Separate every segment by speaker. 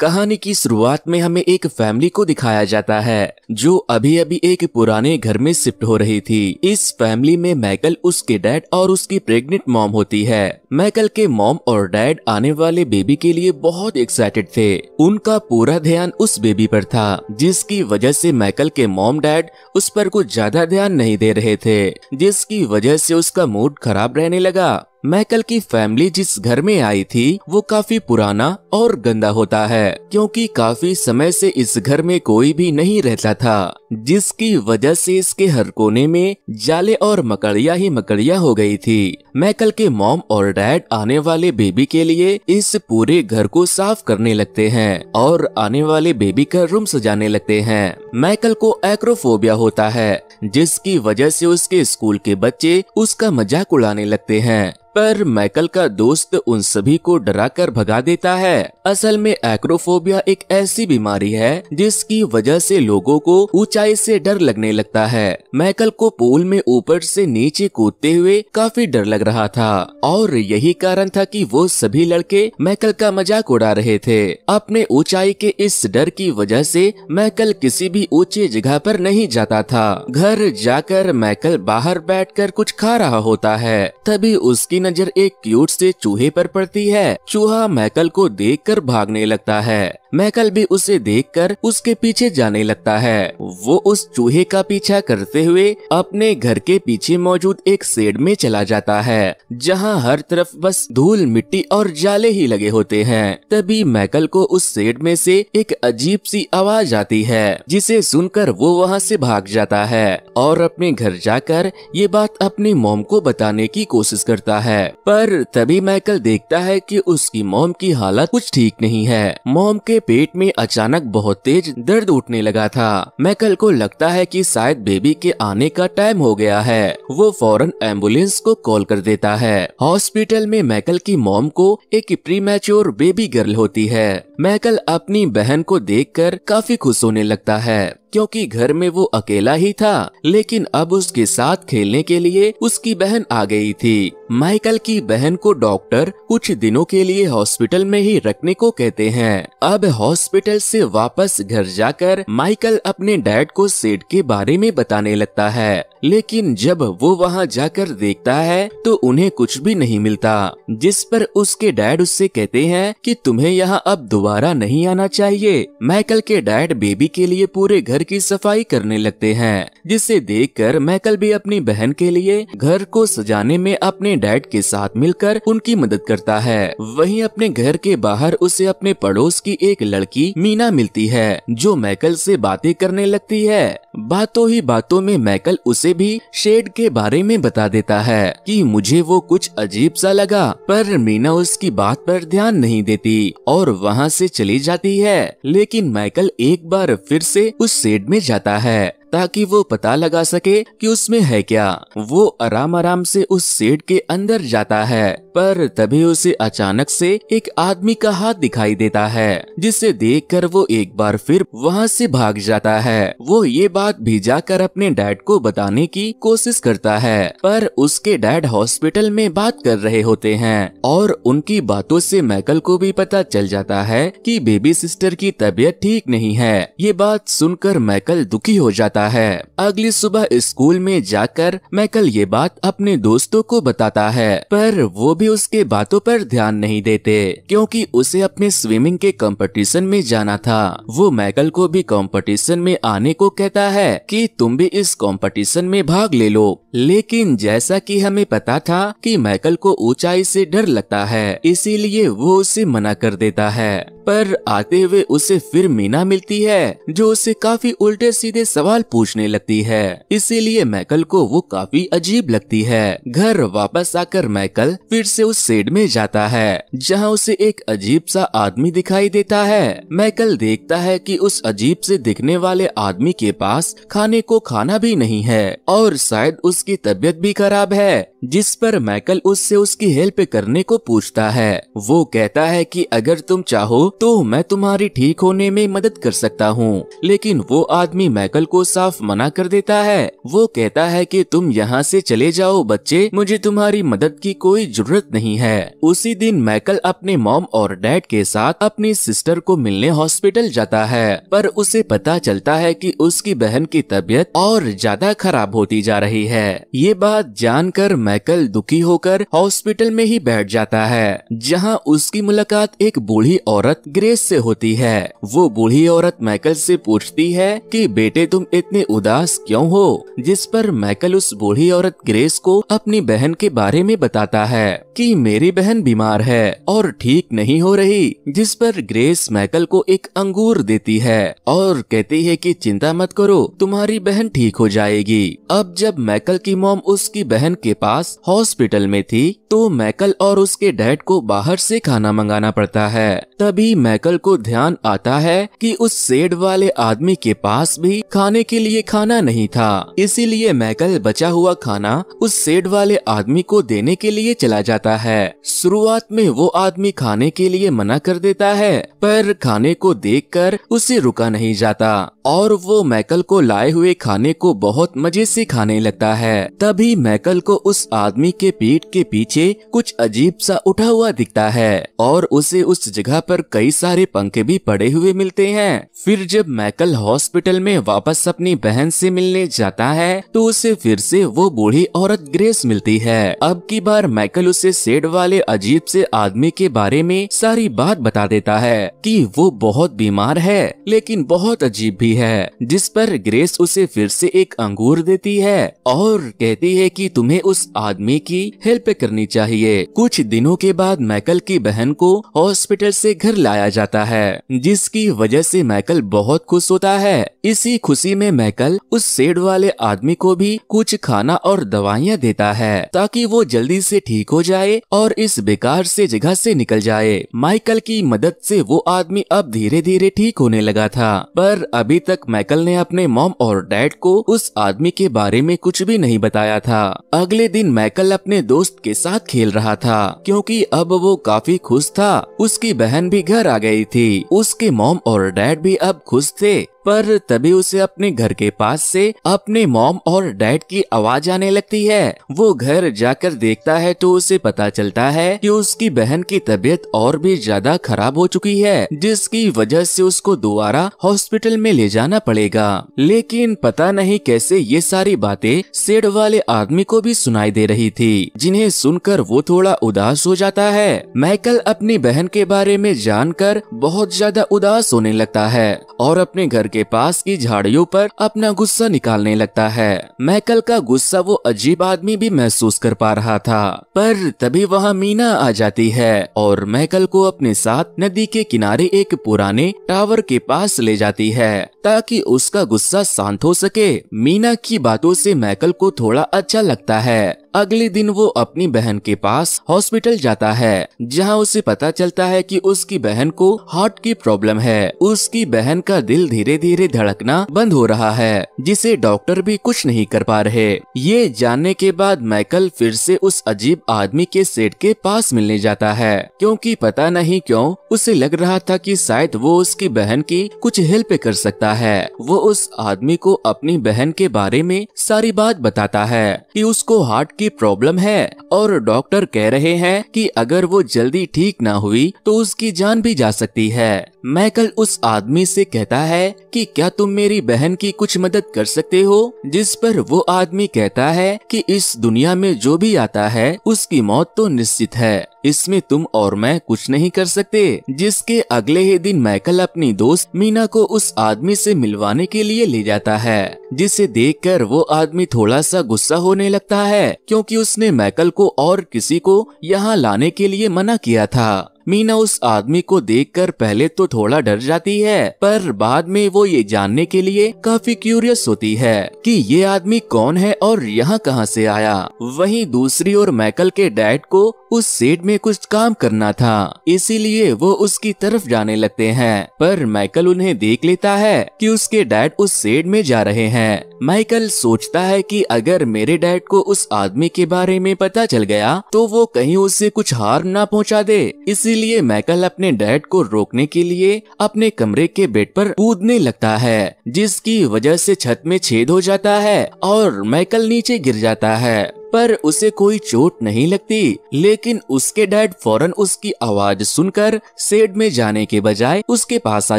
Speaker 1: कहानी की शुरुआत में हमें एक फैमिली को दिखाया जाता है जो अभी अभी एक पुराने घर में शिफ्ट हो रही थी। इस फैमिली में माइकल, उसके डैड और उसकी प्रेग्नेंट मॉम होती है। माइकल के मॉम और डैड आने वाले बेबी के लिए बहुत एक्साइटेड थे। उनका पूरा ध्यान उस बेबी पर था, जिसकी वजह से माइकल के मॉम डैड उस पर कुछ ज्यादा ध्यान नहीं दे रहे थे, जिसकी वजह से उसका मूड खराब रहने लगा। माइकल की फैमिली जिस घर में आई थी वो काफी पुराना और गंदा होता है, क्योंकि काफी समय से इस घर में कोई भी नहीं रहता था, जिसकी वजह से इसके हर कोने में जाले और मकड़िया ही मकड़िया हो गई थी। माइकल के मॉम और डैड आने वाले बेबी के लिए इस पूरे घर को साफ करने लगते हैं और आने वाले बेबी का रूम सजाने लगते हैं। माइकल को एक्रोफोबिया होता है, जिसकी वजह से उसके स्कूल के बच्चे उसका मजाक उड़ाने लगते हैं, पर माइकल का दोस्त उन सभी को डरा कर भगा देता है। असल में एक्रोफोबिया एक ऐसी बीमारी है जिसकी वजह से लोगों को ऊंचाई से डर लगने लगता है। माइकल को पूल में ऊपर से नीचे कूदते हुए काफी डर लग रहा था और यही कारण था कि वो सभी लड़के माइकल का मजाक उड़ा रहे थे। अपने ऊंचाई के इस डर की वजह से माइकल किसी भी ऊंचे जगह पर नहीं जाता था। घर जाकर माइकल बाहर बैठकर कुछ खा रहा होता है, तभी उसकी नजर एक क्यूट से चूहे पर पड़ती है। चूहा माइकल को देखकर भागने लगता है। माइकल भी उसे देखकर उसके पीछे जाने लगता है। वो उस चूहे का पीछा करते हुए अपने घर के पीछे मौजूद एक शेड में चला जाता है, जहां हर तरफ बस धूल, मिट्टी और जाले ही लगे होते हैं। तभी माइकल को उस शेड में से एक अजीब सी आवाज आती है, जिसे सुनकर वो वहां से भाग जाता है और अपने घर जाकर ये बात अपनी मॉम को बताने की कोशिश करता है। पर तभी माइकल देखता है कि उसकी मॉम की हालत कुछ ठीक नहीं है। मॉम के पेट में अचानक बहुत तेज दर्द उठने लगा था। माइकल को लगता है कि शायद बेबी के आने का टाइम हो गया है। वो फौरन एम्बुलेंस को कॉल कर देता है। हॉस्पिटल में माइकल की मॉम को एक प्रीमैच्योर बेबी गर्ल होती है। माइकल अपनी बहन को देखकर काफी खुश होने लगता है, क्योंकि घर में वो अकेला ही था, लेकिन अब उसके साथ खेलने के लिए उसकी बहन आ गई थी। माइकल की बहन को डॉक्टर कुछ दिनों के लिए हॉस्पिटल में ही रखने को कहते हैं। अब हॉस्पिटल से वापस घर जाकर माइकल अपने डैड को शेड के बारे में बताने लगता है, लेकिन जब वो वहां जाकर देखता है तो उन्हें कुछ भी नहीं मिलता, जिस पर उसके डैड उससे कहते हैं कि तुम्हें यहाँ अब दोबारा नहीं आना चाहिए। माइकल के डैड बेबी के लिए पूरे घर की सफाई करने लगते हैं, जिसे देखकर माइकल भी अपनी बहन के लिए घर को सजाने में अपने डैड के साथ मिलकर उनकी मदद करता है। वहीं अपने घर के बाहर उसे अपने पड़ोस की एक लड़की मीना मिलती है, जो माइकल से बातें करने लगती है। बातों ही बातों में माइकल उसे भी शेड के बारे में बता देता है कि मुझे वो कुछ अजीब सा लगा, पर मीना उसकी बात पर ध्यान नहीं देती और वहाँ से चली जाती है। लेकिन माइकल एक बार फिर से उस शेड में जाता है ताकि वो पता लगा सके कि उसमें है क्या। वो आराम आराम से उस शेड के अंदर जाता है, पर तभी उसे अचानक से एक आदमी का हाथ दिखाई देता है, जिसे देखकर वो एक बार फिर वहां से भाग जाता है। वो ये बात भी जाकर अपने डैड को बताने की कोशिश करता है, पर उसके डैड हॉस्पिटल में बात कर रहे होते हैं और उनकी बातों से माइकल को भी पता चल जाता है कि बेबी सिस्टर की तबीयत ठीक नहीं है। ये बात सुनकर माइकल दुखी हो जाता है। अगली सुबह स्कूल में जाकर माइकल ये बात अपने दोस्तों को बताता है, पर वो भी उसके बातों पर ध्यान नहीं देते, क्योंकि उसे अपने स्विमिंग के कंपटीशन में जाना था। वो माइकल को भी कंपटीशन में आने को कहता है कि तुम भी इस कंपटीशन में भाग ले लो, लेकिन जैसा कि हमें पता था कि माइकल को ऊंचाई से डर लगता है, इसीलिए वो उसे मना कर देता है। पर आते हुए उसे फिर मीना मिलती है, जो उसे काफी उल्टे सीधे सवाल पूछने लगती है, इसीलिए माइकल को वो काफी अजीब लगती है। घर वापस आकर माइकल फिर से उस शेड में जाता है, जहां उसे एक अजीब सा आदमी दिखाई देता है। माइकल देखता है कि उस अजीब से दिखने वाले आदमी के पास खाने को खाना भी नहीं है और शायद उसकी तबीयत भी खराब है। जिस पर माइकल उससे उसकी हेल्प करने को पूछता है। वो कहता है कि अगर तुम चाहो तो मैं तुम्हारी ठीक होने में मदद कर सकता हूँ, लेकिन वो आदमी माइकल को साफ मना कर देता है। वो कहता है कि तुम यहाँ से चले जाओ बच्चे, मुझे तुम्हारी मदद की कोई जरूरत नहीं है। उसी दिन माइकल अपने मॉम और डैड के साथ अपनी सिस्टर को मिलने हॉस्पिटल जाता है, पर उसे पता चलता है कि उसकी बहन की तबीयत और ज्यादा खराब होती जा रही है। ये बात जानकर माइकल दुखी होकर हॉस्पिटल में ही बैठ जाता है, जहाँ उसकी मुलाकात एक बूढ़ी औरत ग्रेस से होती है। वो बूढ़ी औरत माइकल से पूछती है कि बेटे तुम इतने उदास क्यों हो, जिस पर माइकल उस बूढ़ी औरत ग्रेस को अपनी बहन के बारे में बताता है कि मेरी बहन बीमार है और ठीक नहीं हो रही, जिस पर ग्रेस माइकल को एक अंगूर देती है और कहती है कि चिंता मत करो, तुम्हारी बहन ठीक हो जाएगी। अब जब माइकल की मॉम उसकी बहन के पास हॉस्पिटल में थी तो माइकल और उसके डैड को बाहर से खाना मंगाना पड़ता है। तभी माइकल को ध्यान आता है कि उस शेड वाले आदमी के पास भी खाने के लिए खाना नहीं था, इसीलिए माइकल बचा हुआ खाना उस शेड वाले आदमी को देने के लिए चला जाता है। शुरुआत में वो आदमी खाने के लिए मना कर देता है, पर खाने को देखकर उसे रुका नहीं जाता और वो माइकल को लाए हुए खाने को बहुत मजे से खाने लगता है। तभी माइकल को उस आदमी के पीठ के पीछे कुछ अजीब सा उठा हुआ दिखता है और उसे उस जगह पर कई सारे पंखे भी पड़े हुए मिलते हैं। फिर जब माइकल हॉस्पिटल में वापस अपनी बहन से मिलने जाता है तो उसे फिर से वो बूढ़ी औरत ग्रेस मिलती है। अब की बार माइकल उसे शेड वाले अजीब से आदमी के बारे में सारी बात बता देता है कि वो बहुत बीमार है लेकिन बहुत अजीब भी है, जिस पर ग्रेस उसे फिर से एक अंगूर देती है और कहती है कि तुम्हें उस आदमी की हेल्प करनी चाहिए। कुछ दिनों के बाद माइकल की बहन को हॉस्पिटल से घर लाया जाता है, जिसकी वजह से माइकल बहुत खुश होता है। इसी खुशी में माइकल उस शेड वाले आदमी को भी कुछ खाना और दवाइयाँ देता है ताकि वो जल्दी से ठीक हो जाए और इस बेकार से जगह से निकल जाए। माइकल की मदद से वो आदमी अब धीरे धीरे ठीक होने लगा था, पर अभी तक माइकल ने अपने मॉम और डैड को उस आदमी के बारे में कुछ भी नहीं बताया था। अगले दिन माइकल अपने दोस्त के साथ खेल रहा था क्योंकि अब वो काफी खुश था। उसकी बहन भी घर आ गई थी, उसके मॉम और डैड भी अब खुश थे। पर तभी उसे अपने घर के पास से अपने मॉम और डैड की आवाज आने लगती है। वो घर जाकर देखता है तो उसे पता चलता है कि उसकी बहन की तबीयत और भी ज्यादा खराब हो चुकी है, जिसकी वजह से उसको दोबारा हॉस्पिटल में ले जाना पड़ेगा। लेकिन पता नहीं कैसे ये सारी बातें शेड वाले आदमी को भी सुनाई दे रही थी, जिन्हें सुनकर वो थोड़ा उदास हो जाता है। माइकल अपनी बहन के बारे में जानकर बहुत ज्यादा उदास होने लगता है और अपने घर के पास की झाड़ियों पर अपना गुस्सा निकालने लगता है। माइकल का गुस्सा वो अजीब आदमी भी महसूस कर पा रहा था, पर तभी वहाँ मीना आ जाती है और माइकल को अपने साथ नदी के किनारे एक पुराने टावर के पास ले जाती है ताकि उसका गुस्सा शांत हो सके। मीना की बातों से माइकल को थोड़ा अच्छा लगता है। अगले दिन वो अपनी बहन के पास हॉस्पिटल जाता है, जहां उसे पता चलता है कि उसकी बहन को हार्ट की प्रॉब्लम है। उसकी बहन का दिल धीरे धीरे धड़कना बंद हो रहा है, जिसे डॉक्टर भी कुछ नहीं कर पा रहे। ये जानने के बाद माइकल फिर से उस अजीब आदमी के सेट के पास मिलने जाता है, क्योंकि पता नहीं क्यों उसे लग रहा था कि शायद वो उसकी बहन की कुछ हेल्प कर सकता है। वो उस आदमी को अपनी बहन के बारे में सारी बात बताता है कि उसको हार्ट की प्रॉब्लम है और डॉक्टर कह रहे हैं कि अगर वो जल्दी ठीक ना हुई तो उसकी जान भी जा सकती है। माइकल उस आदमी से कहता है कि क्या तुम मेरी बहन की कुछ मदद कर सकते हो, जिस पर वो आदमी कहता है कि इस दुनिया में जो भी आता है उसकी मौत तो निश्चित है, इसमें तुम और मैं कुछ नहीं कर सकते। जिसके अगले ही दिन माइकल अपनी दोस्त मीना को उस आदमी से मिलवाने के लिए ले जाता है, जिसे देखकर वो आदमी थोड़ा सा गुस्सा होने लगता है, क्योंकि उसने माइकल को और किसी को यहाँ लाने के लिए मना किया था। मीना उस आदमी को देखकर पहले तो थोड़ा डर जाती है, पर बाद में वो ये जानने के लिए काफी क्यूरियस होती है कि ये आदमी कौन है और यहाँ कहाँ से आया। वहीं दूसरी ओर माइकल के डैड को उस शेड में कुछ काम करना था, इसीलिए वो उसकी तरफ जाने लगते हैं, पर माइकल उन्हें देख लेता है कि उसके डैड उस शेड में जा रहे हैं। माइकल सोचता है कि अगर मेरे डैड को उस आदमी के बारे में पता चल गया तो वो कहीं उससे कुछ हार्म ना पहुंचा दे, इसीलिए माइकल अपने डैड को रोकने के लिए अपने कमरे के बेड पर कूदने लगता है, जिसकी वजह से छत में छेद हो जाता है और माइकल नीचे गिर जाता है, पर उसे कोई चोट नहीं लगती। लेकिन उसके डैड फौरन उसकी आवाज सुनकर शेड में जाने के बजाय उसके पास आ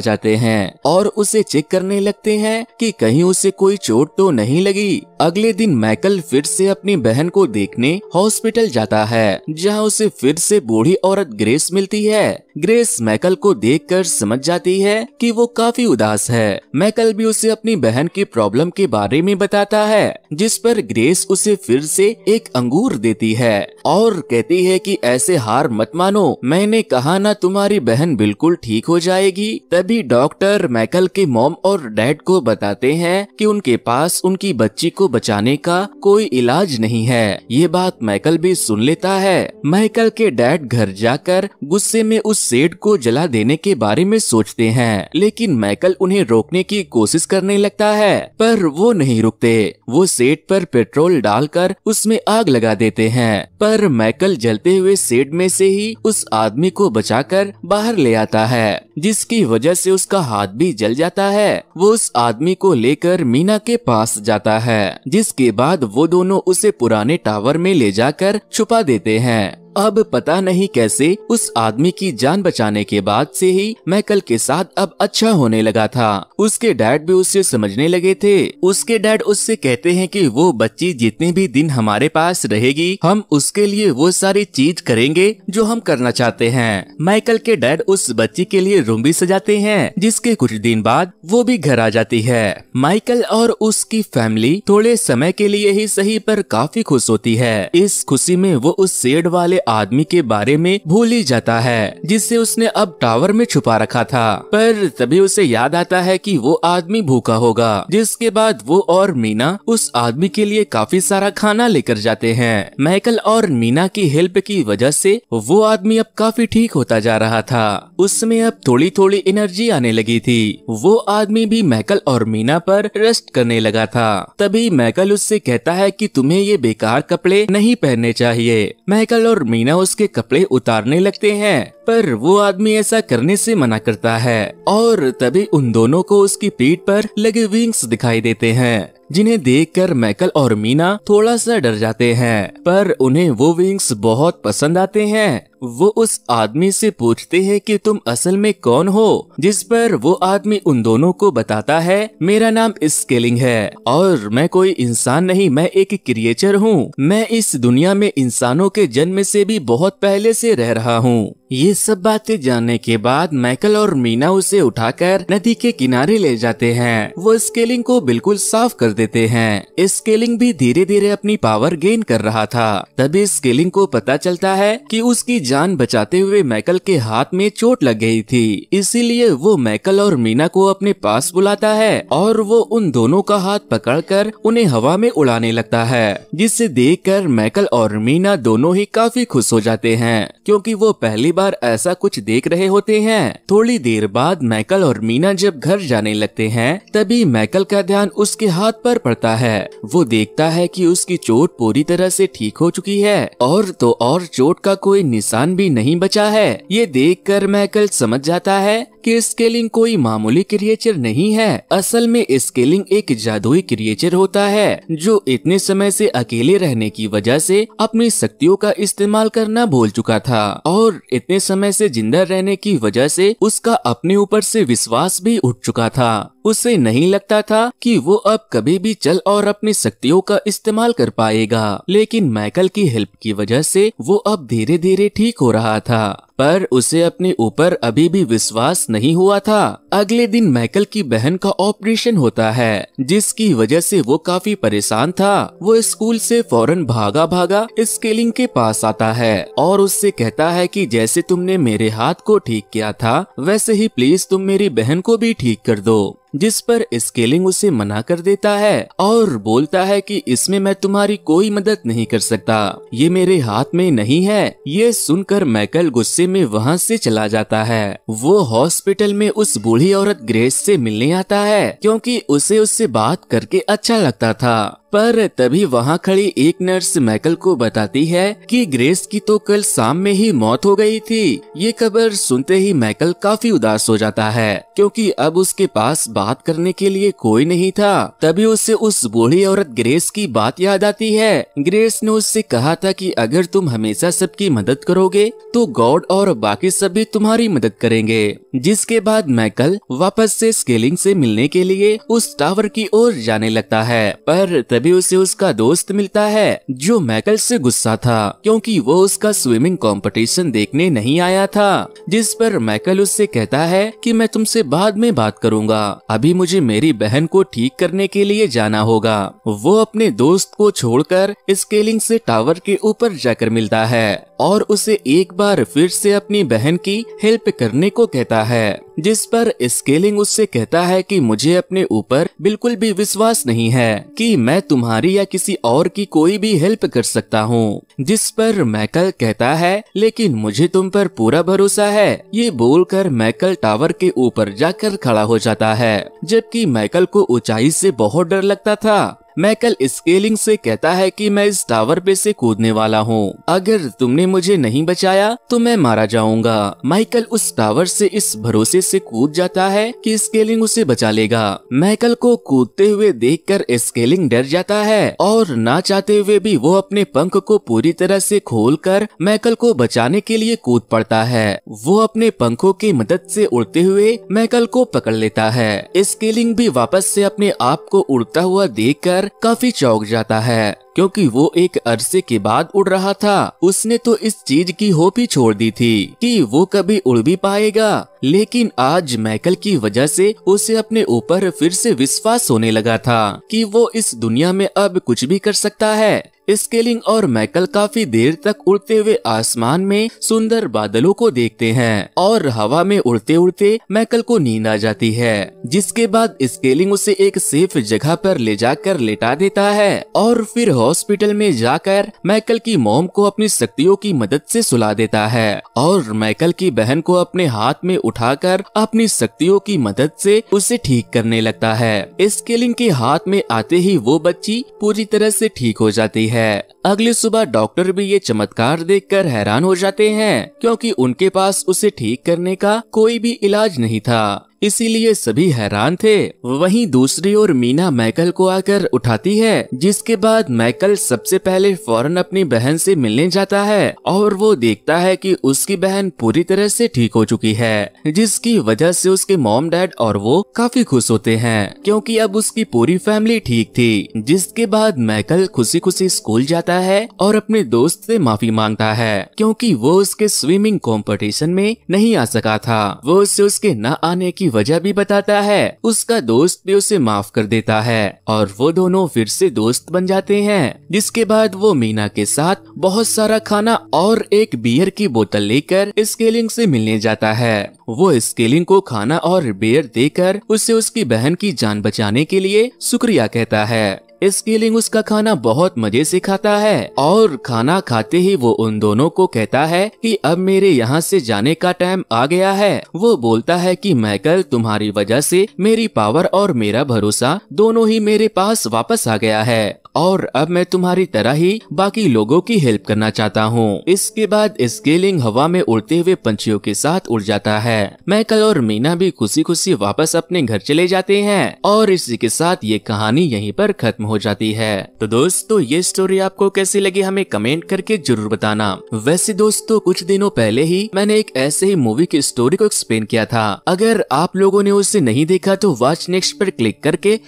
Speaker 1: जाते हैं और उसे चेक करने लगते हैं कि कहीं उसे कोई चोट तो नहीं लगी। अगले दिन माइकल फिर से अपनी बहन को देखने हॉस्पिटल जाता है, जहां उसे फिर से बूढ़ी औरत ग्रेस मिलती है। ग्रेस माइकल को देखकर समझ जाती है कि वो काफी उदास है। माइकल भी उसे अपनी बहन की प्रॉब्लम के बारे में बताता है, जिस पर ग्रेस उसे फिर से एक अंगूर देती है और कहती है कि ऐसे हार मत मानो, मैंने कहा ना तुम्हारी बहन बिल्कुल ठीक हो जाएगी। तभी डॉक्टर माइकल के मॉम और डैड को बताते हैं कि उनके पास उनकी बच्ची को बचाने का कोई इलाज नहीं है। ये बात माइकल भी सुन लेता है। माइकल के डैड घर जाकर गुस्से में उस शेड को जला देने के बारे में सोचते हैं, लेकिन माइकल उन्हें रोकने की कोशिश करने लगता है, पर वो नहीं रुकते। वो शेड पर पेट्रोल डालकर उसमें आग लगा देते हैं, पर माइकल जलते हुए शेड में से ही उस आदमी को बचाकर बाहर ले आता है, जिसकी वजह से उसका हाथ भी जल जाता है। वो उस आदमी को लेकर मीना के पास जाता है, जिसके बाद वो दोनों उसे पुराने टावर में ले जाकर छुपा देते हैं। अब पता नहीं कैसे उस आदमी की जान बचाने के बाद से ही माइकल के साथ अब अच्छा होने लगा था। उसके डैड भी उससे समझने लगे थे। उसके डैड उससे कहते हैं कि वो बच्ची जितने भी दिन हमारे पास रहेगी, हम उसके लिए वो सारी चीज करेंगे जो हम करना चाहते हैं। माइकल के डैड उस बच्ची के लिए रूम भी सजाते हैं, जिसके कुछ दिन बाद वो भी घर आ जाती है। माइकल और उसकी फैमिली थोड़े समय के लिए ही सही पर काफी खुश होती है। इस खुशी में वो उस शेड वाले आदमी के बारे में भूल ही जाता है, जिसे उसने अब टावर में छुपा रखा था। पर तभी उसे याद आता है कि वो आदमी भूखा होगा, जिसके बाद वो और मीना उस आदमी के लिए काफी सारा खाना लेकर जाते हैं। माइकल और मीना की हेल्प की वजह से वो आदमी अब काफी ठीक होता जा रहा था। उसमें अब थोड़ी थोड़ी एनर्जी आने लगी थी। वो आदमी भी माइकल और मीना पर रेस्ट करने लगा था। तभी माइकल उससे कहता है कि तुम्हें ये बेकार कपड़े नहीं पहनने चाहिए। माइकल और मीना उसके कपड़े उतारने लगते हैं, पर वो आदमी ऐसा करने से मना करता है और तभी उन दोनों को उसकी पीठ पर लगे विंग्स दिखाई देते हैं, जिन्हें देखकर माइकल और मीना थोड़ा सा डर जाते हैं, पर उन्हें वो विंग्स बहुत पसंद आते हैं। वो उस आदमी से पूछते हैं कि तुम असल में कौन हो, जिस पर वो आदमी उन दोनों को बताता है मेरा नाम स्केलिंग है और मैं कोई इंसान नहीं, मैं एक क्रिएचर हूँ। मैं इस दुनिया में इंसानों के जन्म से भी बहुत पहले से रह रहा हूँ। ये सब बातें जानने के बाद माइकल और मीना उसे उठाकर नदी के किनारे ले जाते हैं। वो स्केलिंग को बिल्कुल साफ कर देते हैं। स्केलिंग भी धीरे धीरे अपनी पावर गेन कर रहा था। तभी स्केलिंग को पता चलता है कि उसकी जान बचाते हुए माइकल के हाथ में चोट लग गई थी, इसीलिए वो माइकल और मीना को अपने पास बुलाता है और वो उन दोनों का हाथ पकड़कर उन्हें हवा में उड़ाने लगता है, जिसे देखकर माइकल और मीना दोनों ही काफी खुश हो जाते हैं, क्योंकि वो पहली बार ऐसा कुछ देख रहे होते हैं। थोड़ी देर बाद माइकल और मीना जब घर जाने लगते हैं, तभी माइकल का ध्यान उसके हाथ पर पड़ता है। वो देखता है कि उसकी चोट पूरी तरह से ठीक हो चुकी है और तो और चोट का कोई निशान भी नहीं बचा है। ये देखकर माइकल समझ जाता है कि स्केलिंग कोई मामूली क्रिएचर नहीं है। असल में स्केलिंग एक जादुई क्रिएचर होता है, जो इतने समय से अकेले रहने की वजह से अपनी शक्तियों का इस्तेमाल करना भूल चुका था और इतने समय से जिंदा रहने की वजह से उसका अपने ऊपर से विश्वास भी उठ चुका था। उसे नहीं लगता था कि वो अब कभी भी चल और अपनी शक्तियों का इस्तेमाल कर पाएगा, लेकिन माइकल की हेल्प की वजह से वो अब धीरे धीरे ठीक हो रहा था। पर उसे अपने ऊपर अभी भी विश्वास नहीं हुआ था। अगले दिन माइकल की बहन का ऑपरेशन होता है, जिसकी वजह से वो काफी परेशान था। वो स्कूल से फौरन भागा भागा स्केलिंग के पास आता है और उससे कहता है कि जैसे तुमने मेरे हाथ को ठीक किया था, वैसे ही प्लीज तुम मेरी बहन को भी ठीक कर दो। जिस पर स्केलिंग उसे मना कर देता है और बोलता है कि इसमें मैं तुम्हारी कोई मदद नहीं कर सकता, ये मेरे हाथ में नहीं है। ये सुनकर माइकल गुस्से में वहाँ से चला जाता है। वो हॉस्पिटल में उस बूढ़ी औरत ग्रेस से मिलने आता है, क्योंकि उसे उससे बात करके अच्छा लगता था। पर तभी वहाँ खड़ी एक नर्स माइकल को बताती है कि ग्रेस की तो कल शाम में ही मौत हो गई थी। ये खबर सुनते ही माइकल काफी उदास हो जाता है, क्योंकि अब उसके पास बात करने के लिए कोई नहीं था। तभी उसे उस बूढ़ी औरत ग्रेस की बात याद आती है। ग्रेस ने उससे कहा था कि अगर तुम हमेशा सबकी मदद करोगे तो गॉड और बाकी सब भी तुम्हारी मदद करेंगे। जिसके बाद माइकल वापस से स्केलिंग से मिलने के लिए उस टावर की ओर जाने लगता है, पर तभी उसे उसका दोस्त मिलता है जो माइकल से गुस्सा था, क्योंकि वो उसका स्विमिंग कंपटीशन देखने नहीं आया था। जिस पर माइकल उससे कहता है कि मैं तुमसे बाद में बात करूंगा, अभी मुझे मेरी बहन को ठीक करने के लिए जाना होगा। वो अपने दोस्त को छोड़कर स्केलिंग से टावर के ऊपर जाकर मिलता है और उसे एक बार फिर से अपनी बहन की हेल्प करने को कहता है। जिस पर स्केलिंग उससे कहता है कि मुझे अपने ऊपर बिल्कुल भी विश्वास नहीं है कि मैं तुम्हारी या किसी और की कोई भी हेल्प कर सकता हूँ। जिस पर माइकल कहता है लेकिन मुझे तुम पर पूरा भरोसा है। ये बोलकर माइकल टावर के ऊपर जाकर खड़ा हो जाता है, जबकि माइकल को ऊंचाई से बहुत डर लगता था। माइकल स्केलिंग से कहता है कि मैं इस टावर पे से कूदने वाला हूँ, अगर तुमने मुझे नहीं बचाया तो मैं मारा जाऊंगा। माइकल उस टावर से इस भरोसे से कूद जाता है कि स्केलिंग उसे बचा लेगा। माइकल को कूदते हुए देखकर स्केलिंग डर जाता है और ना चाहते हुए भी वो अपने पंख को पूरी तरह से खोलकर माइकल को बचाने के लिए कूद पड़ता है। वो अपने पंखों की मदद से उड़ते हुए माइकल को पकड़ लेता है। स्केलिंग भी वापस से अपने आप को उड़ता हुआ देखकर काफी चौंक जाता है, क्योंकि वो एक अरसे के बाद उड़ रहा था। उसने तो इस चीज की होप ही छोड़ दी थी कि वो कभी उड़ भी पाएगा, लेकिन आज माइकल की वजह से उसे अपने ऊपर फिर से विश्वास होने लगा था कि वो इस दुनिया में अब कुछ भी कर सकता है। स्केलिंग और माइकल काफी देर तक उड़ते हुए आसमान में सुंदर बादलों को देखते हैं और हवा में उड़ते उड़ते माइकल को नींद आ जाती है। जिसके बाद स्केलिंग उसे एक सेफ जगह पर ले जाकर लेटा देता है और फिर हॉस्पिटल में जाकर माइकल की मॉम को अपनी शक्तियों की मदद से सुला देता है और माइकल की बहन को अपने हाथ में उठाकर अपनी शक्तियों की मदद से उसे ठीक करने लगता है। स्केलिंग के हाथ में आते ही वो बच्ची पूरी तरह से ठीक हो जाती है। अगली सुबह डॉक्टर भी ये चमत्कार देखकर हैरान हो जाते हैं, क्योंकि उनके पास उसे ठीक करने का कोई भी इलाज नहीं था, इसीलिए सभी हैरान थे। वहीं दूसरी ओर मीना माइकल को आकर उठाती है, जिसके बाद माइकल सबसे पहले फौरन अपनी बहन से मिलने जाता है और वो देखता है कि उसकी बहन पूरी तरह से ठीक हो चुकी है, जिसकी वजह से उसके मॉम डैड और वो काफी खुश होते हैं, क्योंकि अब उसकी पूरी फैमिली ठीक थी। जिसके बाद माइकल खुशी खुशी स्कूल जाता है और अपने दोस्त से माफी मांगता है, क्योंकि वो उसके स्विमिंग कंपटीशन में नहीं आ सका था। वो उसे उसके न आने की वजह भी बताता है। उसका दोस्त भी उसे माफ कर देता है और वो दोनों फिर से दोस्त बन जाते हैं। जिसके बाद वो मीना के साथ बहुत सारा खाना और एक बियर की बोतल लेकर स्केलिंग से मिलने जाता है। वो स्केलिंग को खाना और बियर देकर उसे उसकी बहन की जान बचाने के लिए शुक्रिया कहता है। स्केलिंग उसका खाना बहुत मजे से खाता है और खाना खाते ही वो उन दोनों को कहता है कि अब मेरे यहाँ से जाने का टाइम आ गया है। वो बोलता है कि माइकल, तुम्हारी वजह से मेरी पावर और मेरा भरोसा दोनों ही मेरे पास वापस आ गया है और अब मैं तुम्हारी तरह ही बाकी लोगों की हेल्प करना चाहता हूँ। इसके बाद स्केलिंग हवा में उड़ते हुए पंछियों के साथ उड़ जाता है। माइकल और मीना भी खुशी खुशी वापस अपने घर चले जाते हैं और इसी के साथ ये कहानी यहीं पर खत्म हो जाती है। तो दोस्तों, ये स्टोरी आपको कैसी लगी हमें कमेंट करके जरूर बताना। वैसे दोस्तों, कुछ दिनों पहले ही मैंने एक ऐसे ही मूवी की स्टोरी को एक्सप्लेन किया था। अगर आप लोगों ने उसे नहीं देखा तो वॉच नेक्स्ट पर क्लिक करके